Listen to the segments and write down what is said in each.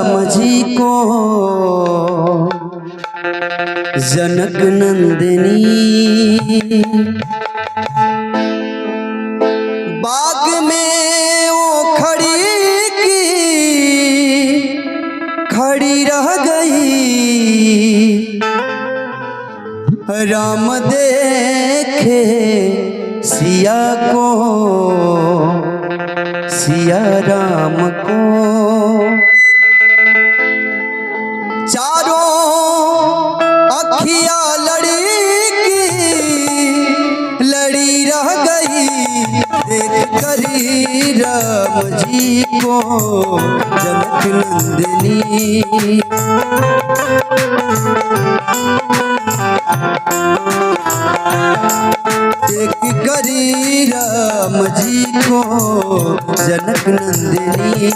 मझी को जनक नंदिनी बाग में वो खड़ी रह गई। राम देखे सिया को, सिया राम को। चारों अखिया लड़ी रह गई। देख करी राम जी को जनक नंदिनी। देख करी राम जी को जनक नंदिनी।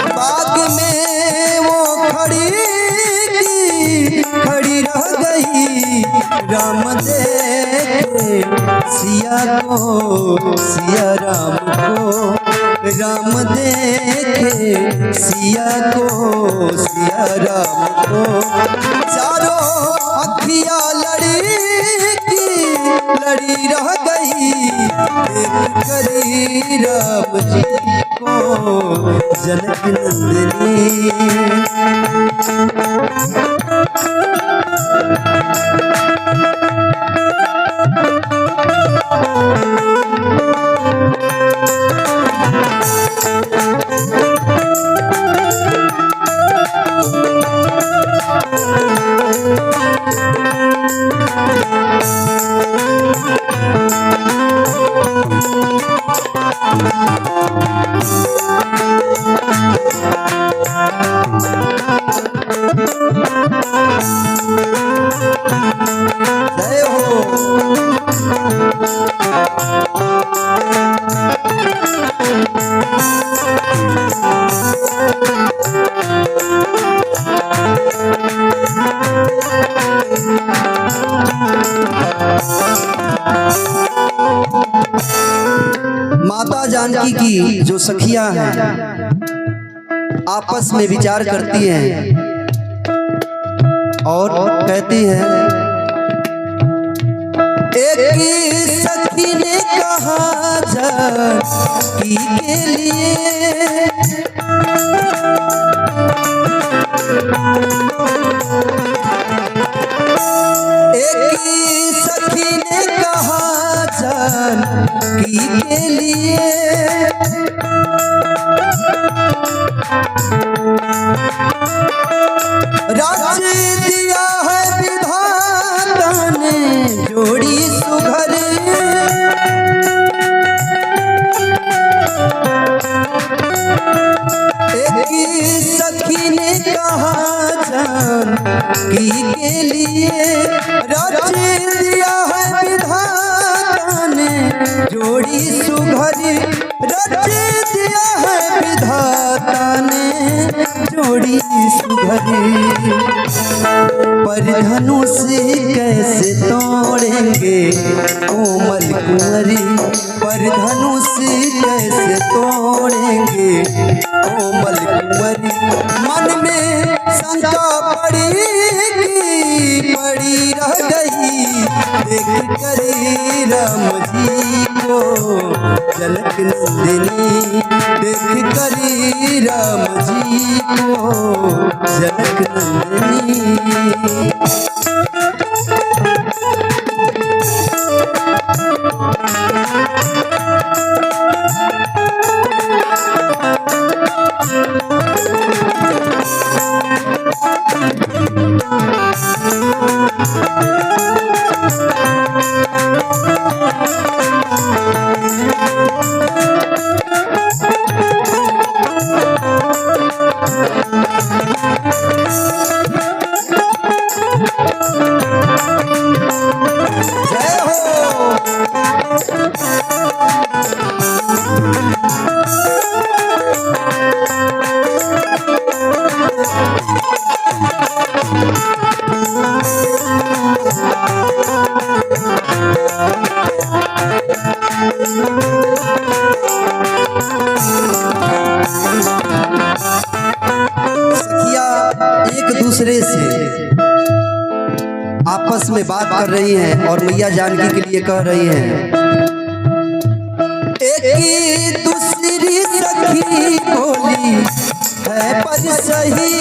बाग में वो खड़ी रह गई। राम देखे सिया को, सिया राम को। राम देखे सिया को, सिया राम को। चारों अखिया लड़ी रह गई। देख करी राम जी को जनक नंदिनी। जय हो। माता जानकी की जो सखियां हैं आपस में विचार करती हैं और कहती हैं। एक सखी ने कहा जानकी के लिए, एक सखी ने कहा जानकी के लिए। राज दिया है विधाता ने जोड़ी सुघर। एक सखी ने कहा जानकी के लिए। राज दिया है विधाता ने जोड़ी सुघर। राज दिया है विधाता ने जोड़ी सुघर। पर धनुष कैसे तोड़ेंगे कोमल कुंवरी। पर धनुष कैसे तोड़ेंगे कोमल कुंवरी। मन में शंका पड़ी रह गई। देख करी राम जी को जनक नंदिनी। देख करी राम जी को जनक नंदिनी। दूसरे से आपस में बात कर रही हैं और मैया जानकी के लिए कह रही हैं, एक दूसरी सखी बोली है पर सही,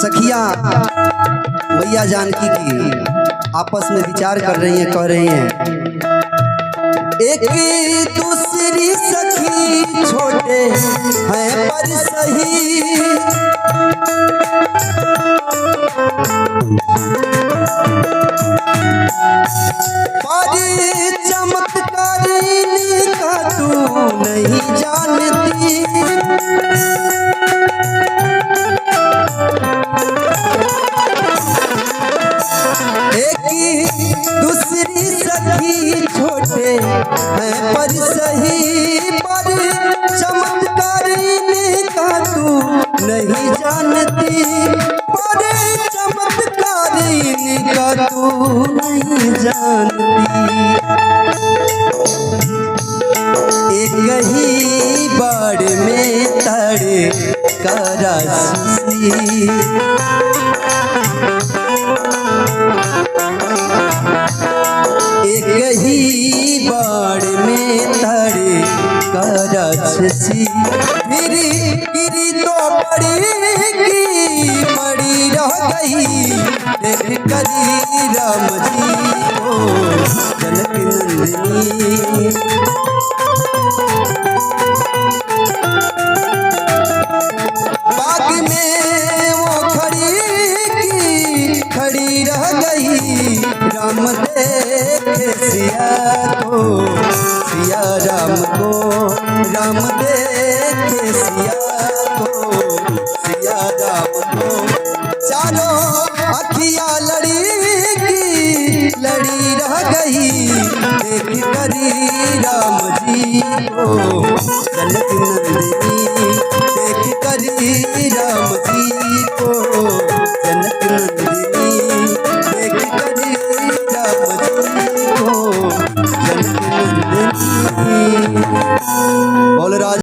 सखियां मैया जानकी की आपस में विचार कर रही हैं, कह रही हैं, एक दूसरी सखी छोटे हैं पर सही, पर चमत्कार का तू नहीं जानती, दूसरी सखी छोटे हैं पर सही, पर चमत्कार का तू नहीं जानती, पर चमत्कार का तू नहीं जानती, एक ही बाड़ में तड़े करा सुसी, एक ही बाड़ में तड़े करछसी, फिर गिरी तो पड़ी रह गई, देख करी राम जी को जनक नंदिनी, बाग में वो खड़ी रह गई, राम देखे सिया को, सिया राम को, राम देखे सिया को, सिया राम को, चारों अखियां लड़ी रह गई, देख करी राम जी को जनक नंदिनी।